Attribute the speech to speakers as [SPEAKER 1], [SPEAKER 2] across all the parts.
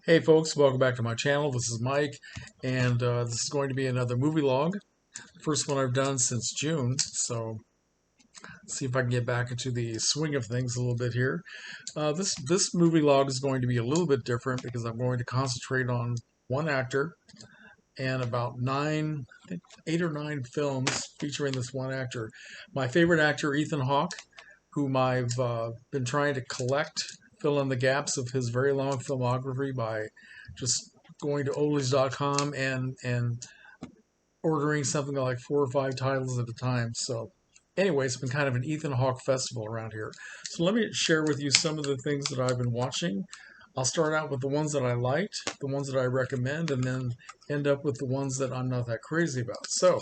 [SPEAKER 1] Hey folks, welcome back to my channel. This is Mike, and this is going to be another movie log. First one I've done since June, so let's see if I can get back into the swing of things a little bit here. This movie log is going to be a little bit different because I'm going to concentrate on one actor and about nine, I think 8 or 9 films featuring this one actor. My favorite actor, Ethan Hawke, whom I've been trying to collect, fill in the gaps of his very long filmography by just going to oldies.com and ordering something like 4 or 5 titles at a time. So anyway, it's been kind of an Ethan Hawke festival around here. So let me share with you some of the things that I've been watching. I'll start out with the ones that I liked, the ones that I recommend, and then end up with the ones that I'm not that crazy about. So,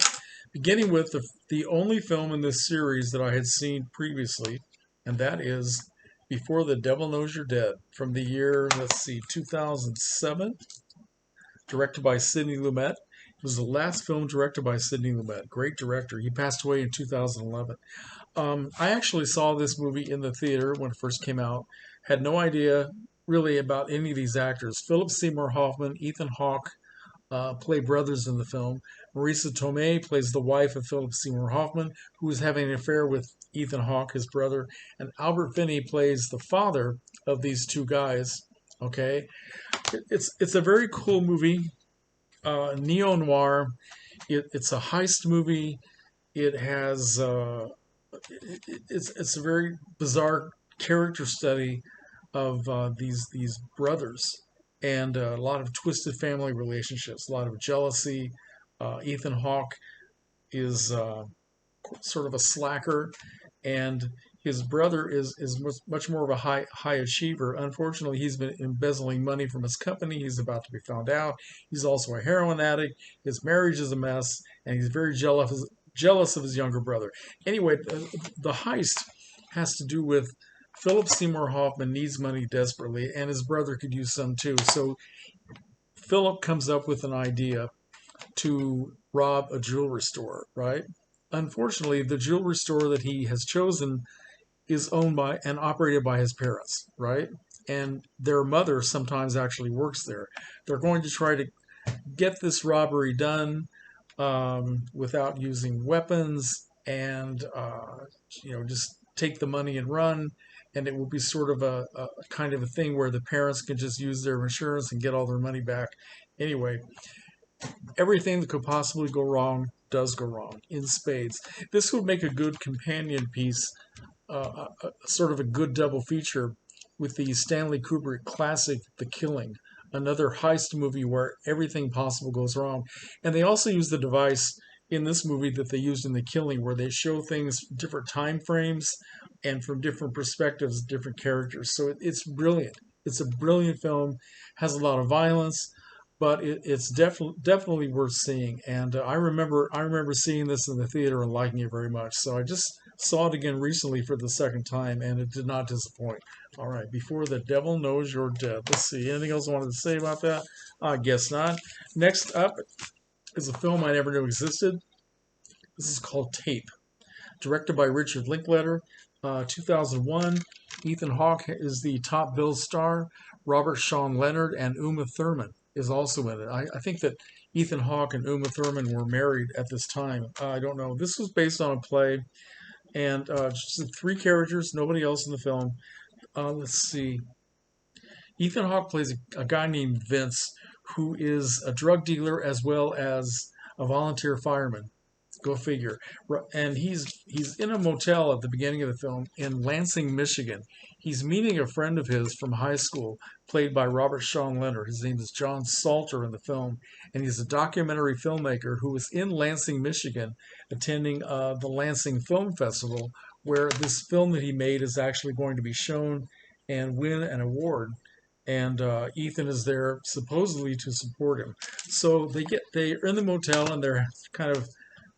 [SPEAKER 1] beginning with the only film in this series that I had seen previously, and that is Before the Devil Knows You're Dead from the year, let's see, 2007, directed by Sidney Lumet. It was the last film directed by Sidney Lumet. Great director. He passed away in 2011. I actually saw this movie in the theater when it first came out. Had no idea really about any of these actors. Philip Seymour Hoffman, Ethan Hawke play brothers in the film. Marisa Tomei plays the wife of Philip Seymour Hoffman, who is having an affair with Ethan Hawke, his brother. And Albert Finney plays the father of these two guys. Okay, it's a very cool movie, neo noir. It's a heist movie. It has it's a very bizarre character study of these brothers and a lot of twisted family relationships, a lot of jealousy. Ethan Hawke is sort of a slacker, and his brother is much more of a high achiever. Unfortunately, he's been embezzling money from his company. He's about to be found out. He's also a heroin addict. His marriage is a mess, and he's very jealous of his younger brother. Anyway, the heist has to do with Philip Seymour Hoffman needs money desperately, and his brother could use some too. So Philip comes up with an idea to rob a jewelry store, right? Unfortunately, the jewelry store that he has chosen is owned by and operated by his parents, right? And their mother sometimes actually works there. They're going to try to get this robbery done without using weapons and, just take the money and run. And it will be sort of a kind of a thing where the parents can just use their insurance and get all their money back. Anyway, everything that could possibly go wrong does go wrong in spades. This would make a good companion piece, sort of a good double feature with the Stanley Kubrick classic The Killing, another heist movie where everything possible goes wrong. And they also use the device in this movie that they used in The Killing, where they show things different time frames and from different perspectives, different characters. So it's brilliant. It's a brilliant film, has a lot of violence, but it's definitely worth seeing. And I remember seeing this in the theater and liking it very much. So I just saw it again recently for the second time, and it did not disappoint. All right, Before the Devil Knows You're Dead. Let's see. Anything else I wanted to say about that? I guess not. Next up is a film I never knew existed. This is called Tape, directed by Richard Linklater, 2001. Ethan Hawke is the top billed star. Robert Sean Leonard and Uma Thurman is also in it. I think that Ethan Hawke and Uma Thurman were married at this time. I don't know. This was based on a play, and just 3 characters, nobody else in the film. Let's see. Ethan Hawke plays a guy named Vince, who is a drug dealer as well as a volunteer fireman. Go figure. And he's in a motel at the beginning of the film in Lansing, Michigan. He's meeting a friend of his from high school, played by Robert Sean Leonard. His name is John Salter in the film, and he's a documentary filmmaker who was in Lansing, Michigan, attending the Lansing Film Festival, where this film that he made is actually going to be shown and win an award. And Ethan is there supposedly to support him. So they're in the motel and they're kind of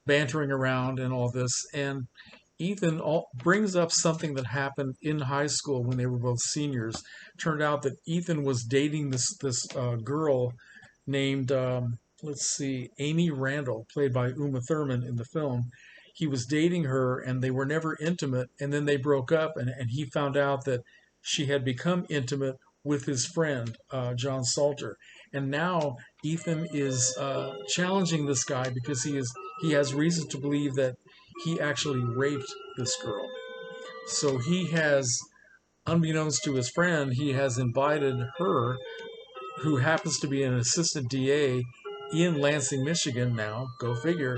[SPEAKER 1] bantering around and all this. And Ethan brings up something that happened in high school when they were both seniors. Turned out that Ethan was dating this girl named let's see, Amy Randall, played by Uma Thurman in the film. He was dating her, and they were never intimate. And then they broke up, and he found out that she had become intimate with his friend John Salter, and now Ethan is challenging this guy because he has reason to believe that he actually raped this girl. So he has, unbeknownst to his friend, he has invited her, who happens to be an assistant DA in Lansing, Michigan now, go figure,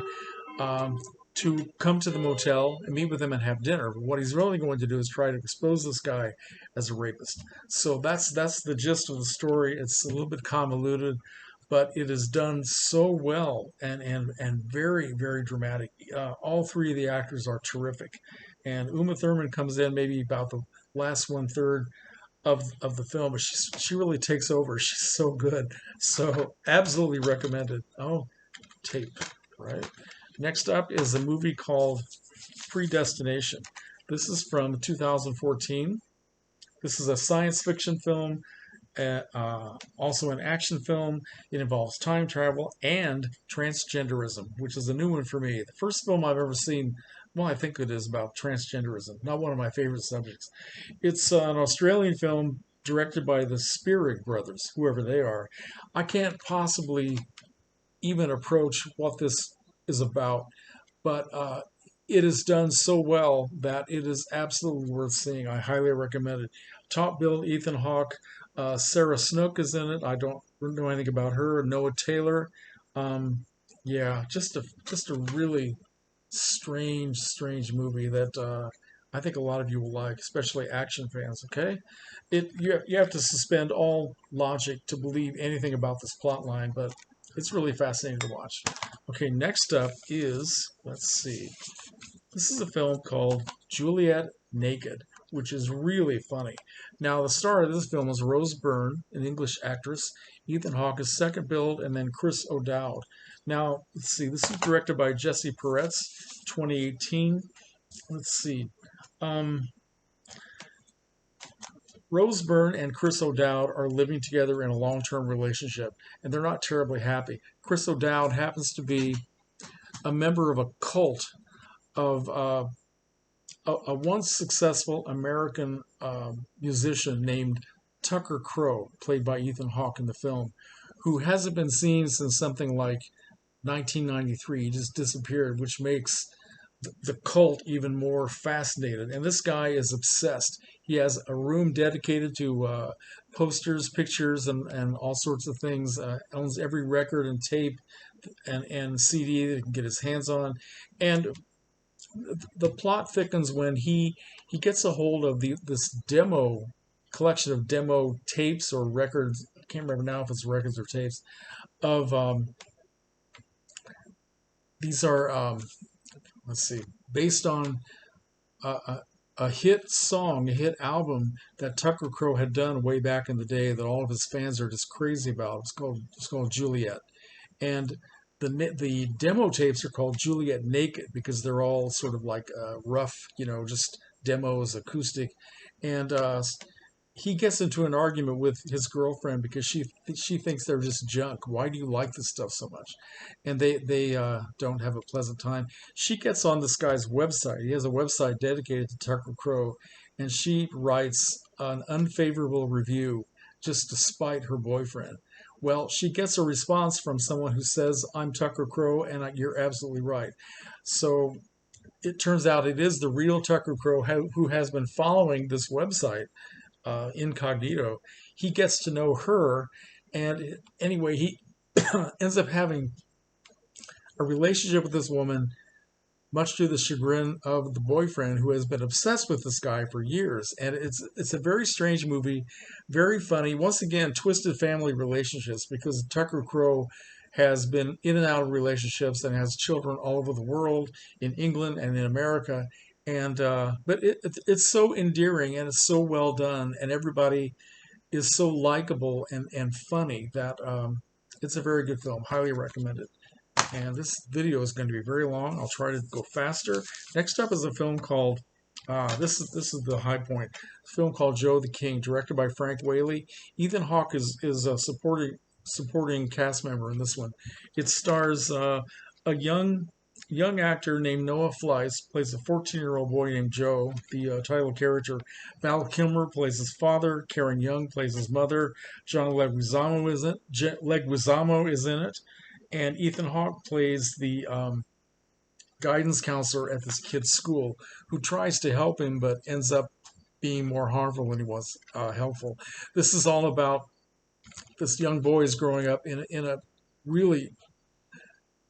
[SPEAKER 1] um, to come to the motel and meet with him and have dinner. But what he's really going to do is try to expose this guy as a rapist. So that's the gist of the story. It's a little bit convoluted, but it is done so well and very very dramatic. All three of the actors are terrific, and Uma Thurman comes in maybe about the last one third of the film, but she really takes over. She's so good. So absolutely recommended. Oh, tape, right? Next up is a movie called Predestination. This is from 2014. This is a science fiction film, also an action film. It involves time travel and transgenderism, which is a new one for me. The first film I've ever seen, well, I think it is about transgenderism, not one of my favorite subjects. It's an Australian film directed by the Spierig brothers, whoever they are. I can't possibly even approach what this is about, but it is done so well that it is absolutely worth seeing. I highly recommend it. Top billed Ethan Hawke, Sarah Snook is in it. I don't know anything about her. Noah Taylor. Yeah, just a really strange movie that I think a lot of you will like, especially action fans. Okay, you have to suspend all logic to believe anything about this plot line, but it's really fascinating to watch. Okay, next up is, let's see, this is a film called Juliet Naked, which is really funny. Now, the star of this film is Rose Byrne, an English actress. Ethan Hawke is second billed, and then Chris O'Dowd. Now, let's see, this is directed by Jesse Peretz, 2018. Let's see. Um, Rose Byrne and Chris O'Dowd are living together in a long term relationship, and they're not terribly happy. Chris O'Dowd happens to be a member of a cult of a once successful American musician named Tucker Crow, played by Ethan Hawke in the film, who hasn't been seen since something like 1993. He just disappeared, which makes the cult even more fascinated. And this guy is obsessed. He has a room dedicated to posters, pictures, and all sorts of things. Owns every record and tape and CD that he can get his hands on. And the plot thickens when he gets a hold of this demo collection of demo tapes or records. I can't remember now if it's records or tapes of these are let's see, based on a hit song, a hit album that Tucker Crow had done way back in the day that all of his fans are just crazy about. It's called Juliet, and the demo tapes are called Juliet Naked because they're all sort of like rough, just demos, acoustic, and he gets into an argument with his girlfriend because she thinks they're just junk. Why do you like this stuff so much? And they don't have a pleasant time. She gets on this guy's website. He has a website dedicated to Tucker Crow, and she writes an unfavorable review just to spite her boyfriend. Well, she gets a response from someone who says, "I'm Tucker Crow, and you're absolutely right." So it turns out it is the real Tucker Crow who has been following this website incognito. He gets to know her, and anyway, he ends up having a relationship with this woman, much to the chagrin of the boyfriend, who has been obsessed with this guy for years. And it's a very strange movie, very funny. Once again, twisted family relationships because Tucker Crow has been in and out of relationships and has children all over the world, in England and in America. And but it's so endearing and it's so well done, and everybody is so likable and funny that it's a very good film. Highly recommended. And this video is going to be very long. I'll try to go faster. Next up is a film called this is the high point. A film called Joe the King, directed by Frank Whaley. Ethan Hawke is a supporting cast member in this one. It stars a young young actor named Noah Fleiss plays a 14-year-old boy named Joe, the title character. Val Kilmer plays his father. Karen Young plays his mother. John Leguizamo is in it. And Ethan Hawke plays the guidance counselor at this kid's school who tries to help him but ends up being more harmful than he was helpful. This is all about this young boy is growing up in a really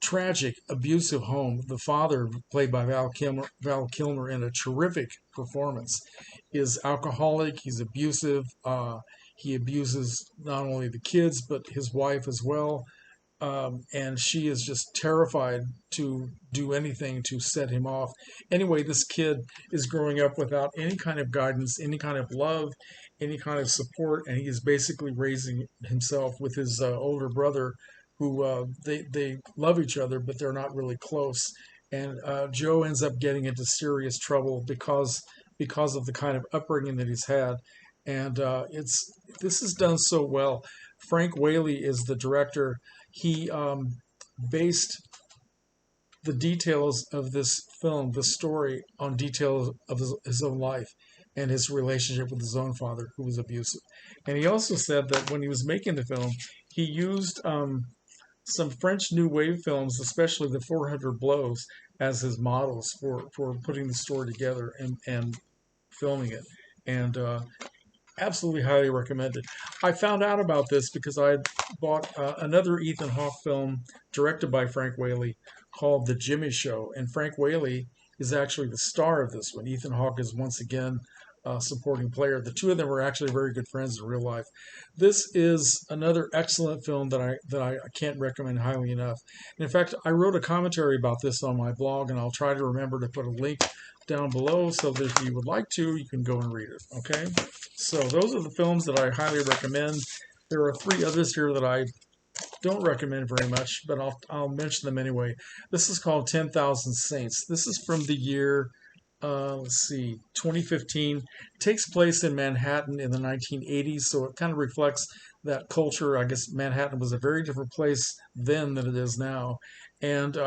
[SPEAKER 1] tragic, abusive home. The father, played by Val Kilmer in a terrific performance, is alcoholic. He's abusive. He abuses not only the kids but his wife as well. And she is just terrified to do anything to set him off. Anyway, this kid is growing up without any kind of guidance, any kind of love, any kind of support, and he is basically raising himself with his older brother, who they love each other, but they're not really close. And Joe ends up getting into serious trouble because of the kind of upbringing that he's had. And it's this is done so well. Frank Whaley is the director. He based the details of this film, the story, on details of his own life and his relationship with his own father, who was abusive. And he also said that when he was making the film, he used some French New Wave films, especially the 400 Blows, as his models for putting the story together and filming it. And absolutely highly recommended. I found out about this because I bought another Ethan Hawke film directed by Frank Whaley called The Jimmy Show, and Frank Whaley is actually the star of this one. Ethan Hawke is once again a supporting player. The two of them are actually very good friends in real life. This is another excellent film that I can't recommend highly enough. And in fact, I wrote a commentary about this on my blog, and I'll try to remember to put a link down below so that if you would like to, you can go and read it. Okay? So those are the films that I highly recommend. There are three others here that I don't recommend very much, but I'll mention them anyway. This is called 10,000 Saints. This is from the year, let's see, 2015. It takes place in Manhattan in the 1980s, so it kind of reflects that culture. I guess Manhattan was a very different place then than it is now. And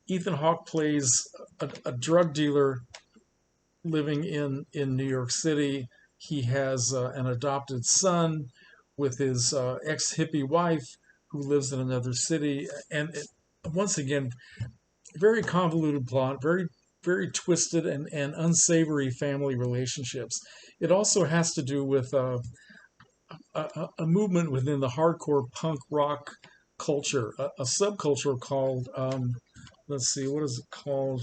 [SPEAKER 1] Ethan Hawke plays a drug dealer living in New York City. He has an adopted son with his ex-hippie wife who lives in another city. And once again, very convoluted plot, very twisted and unsavory family relationships. It also has to do with a movement within the hardcore punk rock culture, a subculture called, let's see, what is it called?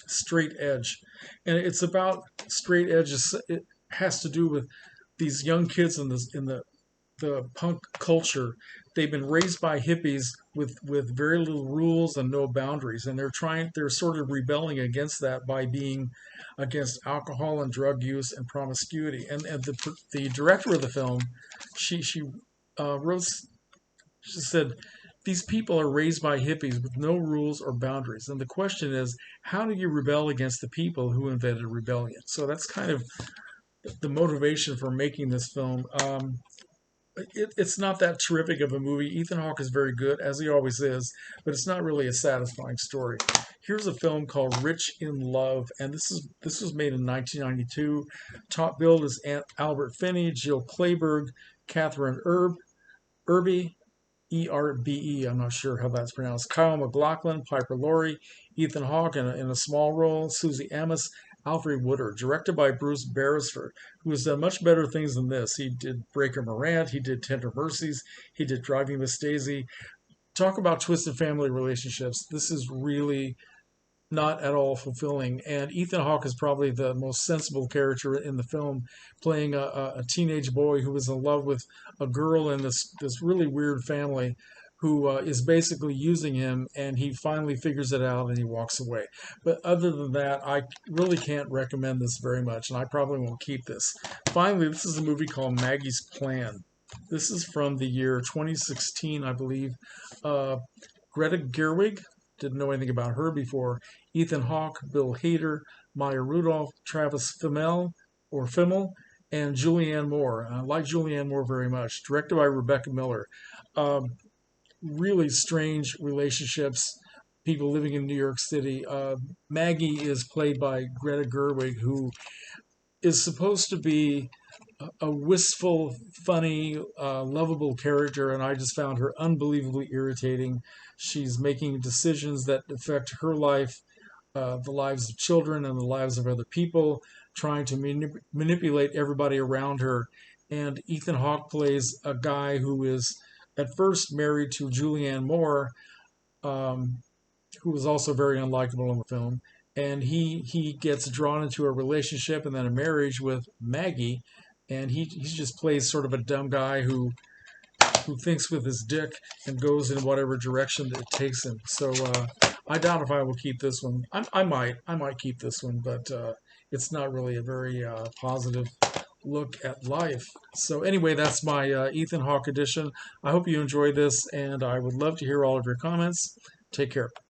[SPEAKER 1] Straight edge. And it's about straight edges. It has to do with these young kids in the punk culture. They've been raised by hippies with very little rules and no boundaries, and they're sort of rebelling against that by being against alcohol and drug use and promiscuity. And the director of the film, she wrote, she said, these people are raised by hippies with no rules or boundaries. And the question is, how do you rebel against the people who invented rebellion? So that's kind of the motivation for making this film. It's not that terrific of a movie. Ethan Hawke is very good, as he always is, but it's not really a satisfying story. Here's a film called Rich in Love, and this was made in 1992. Top billed is Albert Finney, Jill Clayburgh, Catherine Irby, Erbe. I'm not sure how that's pronounced. Kyle MacLachlan, Piper Laurie, Ethan Hawke in a small role, Susie Amos, Alfred Woodard, directed by Bruce Beresford, who has done much better things than this. He did Breaker Morant, he did Tender Mercies, he did Driving Miss Daisy. Talk about twisted family relationships. This is really not at all fulfilling. And Ethan Hawke is probably the most sensible character in the film, playing a teenage boy who is in love with a girl in this really weird family who is basically using him, and he finally figures it out and he walks away. But other than that, I really can't recommend this very much, and I probably won't keep this. Finally, this is a movie called Maggie's Plan. This is from the year 2016, I believe. Greta Gerwig, didn't know anything about her before. Ethan Hawke, Bill Hader, Maya Rudolph, Travis Fimmel, and Julianne Moore. I like Julianne Moore very much. Directed by Rebecca Miller. Really strange relationships. people living in New York City. Maggie is played by Greta Gerwig, who is supposed to be a wistful, funny, lovable character, and I just found her unbelievably irritating. She's making decisions that affect her life, the lives of children, and the lives of other people, trying to manipulate everybody around her. And Ethan Hawke plays a guy who is at first married to Julianne Moore, um, who was also very unlikable in the film. And he gets drawn into a relationship and then a marriage with Maggie, and he just plays sort of a dumb guy who thinks with his dick and goes in whatever direction it takes him. So I doubt if I will keep this one. I might keep this one, but it's not really a very positive look at life. So anyway, that's my Ethan Hawke edition. I hope you enjoyed this, and I would love to hear all of your comments. Take care.